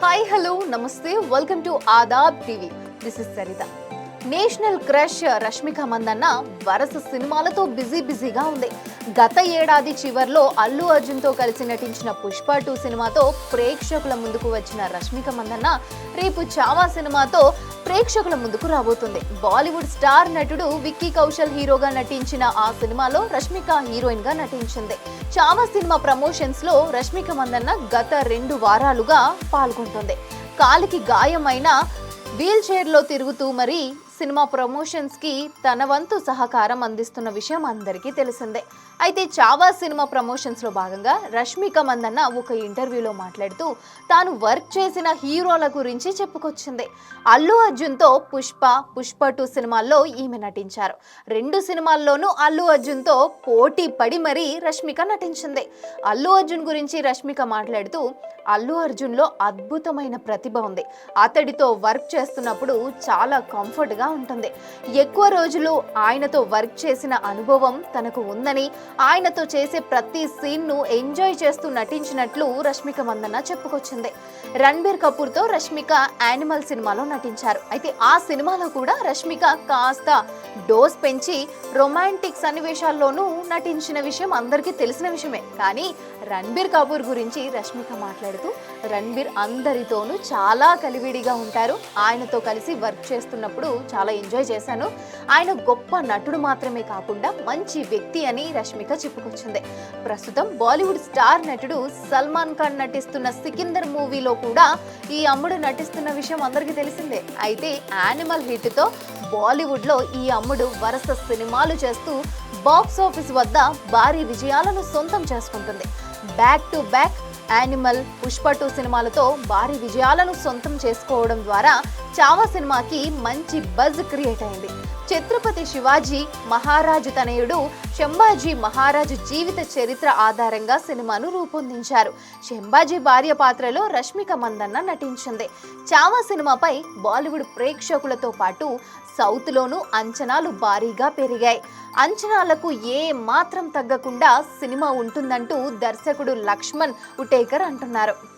Hi hello నమస్తే welcome to Aadab TV. This is Saritha. National crush Rashmika Mandanna వరుస సినిమాలతో బిజీగా ఉంది. గత ఏడాది చివర్లో అల్లు అర్జున్తో కలిసి నటించిన పుష్ప 2 సినిమాతో ప్రేక్షకుల ముందుకు వచ్చిన రష్మిక మందన్న రేపు చావా సినిమాతో ప్రేక్షకుల ముందుకు రాబోతుంది. బాలీవుడ్ స్టార్ నటుడు విక్కీ కౌశల్ హీరోగా నటించిన ఆ సినిమాలో రష్మిక హీరోయిన్ గా నటించింది. చావా సినిమా ప్రమోషన్స్ లో రష్మిక మందన్న గత 2 వారాలుగా పాల్గొంటుంది. కాలికి గాయమైన వీల్ చైర్ లో తిరుగుతూ మరి సినిమా ప్రమోషన్స్ కి తన వంతు సహకారం అందిస్తున్న విషయం అందరికీ తెలిసిందే. అయితే చావా సినిమా ప్రమోషన్స్ లో భాగంగా రష్మిక మందన్న ఒక ఇంటర్వ్యూలో మాట్లాడుతూ తాను వర్క్ చేసిన హీరోల గురించి చెప్పుకొచ్చింది. అల్లు అర్జున్ తో పుష్ప 2 సినిమాల్లో ఈమె నటించారు. 2 సినిమాల్లోనూ అల్లు అర్జున్ తో పోటీ పడి మరీ రష్మిక నటించింది. అల్లు అర్జున్ గురించి రష్మిక మాట్లాడుతూ అల్లు అర్జున్ లో అద్భుతమైన ప్రతిభ ఉంది. అతడితో వర్క్ చేస్తున్నప్పుడు చాలా కంఫర్ట్ గా ఉంటుంది. ఎక్కువ రోజులు ఆయనతో వర్క్ చేసిన అనుభవం తనకు ఉందని, ఆయనతో చేసే ప్రతి సీన్ ను ఎంజాయ్ చేస్తూ నటించినట్లు రష్మిక మందన్న చెప్పుకొచ్చింది. రణబీర్ కపూర్ తో రష్మిక యానిమల్ సినిమాలో నటించారు. అయితే ఆ సినిమాలో కూడా రష్మిక కాస్త డోస్ పెంచి రొమాంటిక్ సన్నివేశాల్లోనూ నటించిన విషయం అందరికీ తెలిసిన విషయమే. కానీ రణబీర్ కపూర్ గురించి రష్మిక మాట్లాడుతూ రణబీర్ అందరితోనూ చాలా కలివిడిగా ఉంటారు. ఆయనతో కలిసి వర్క్ చేస్తున్నప్పుడు చాలా ఎంజాయ్ చేశాను. ఆయన గొప్ప నటుడు మాత్రమే కాకుండా మంచి వ్యక్తి అని రష్మిక చెప్పుకొచ్చింది. ప్రస్తుతం బాలీవుడ్ స్టార్ నటుడు సల్మాన్ ఖాన్ నటిస్తున్న సికిందర్ మూవీలో కూడా ఈ అమ్ముడు నటిస్తున్న విషయం అందరికీ తెలిసిందే. అయితే యానిమల్ హిట్ తో బాలీవుడ్ లో ఈ అమ్ముడు వరుస సినిమాలు చేస్తూ బాక్స్ ఆఫీస్ వద్ద భారీ విజయాలను సొంతం చేసుకుంటుంది. Back to back animal, Pushpa 2 సినిమాలతో భారీ విజయాలను సొంతం చేసుకోవడం ద్వారా చావా సినిమాకి మంచి బజ్ క్రియేట్ అయింది. ఛత్రపతి శివాజీ మహారాజు తనయుడు శంభాజీ మహారాజు జీవిత చరిత్ర ఆధారంగా సినిమాను రూపొందించారు. శంభాజీ భార్య పాత్రలో రష్మిక మందన్న నటించింది. చావా సినిమాపై బాలీవుడ్ ప్రేక్షకులతో పాటు సౌత్ లోనూ అంచనాలు భారీగా పెరిగాయి. అంచనాలకు ఏ మాత్రం తగ్గకుండా సినిమా ఉంటుందంటూ దర్శకుడు లక్ష్మణ్ ఉటేకర్ అంటున్నారు.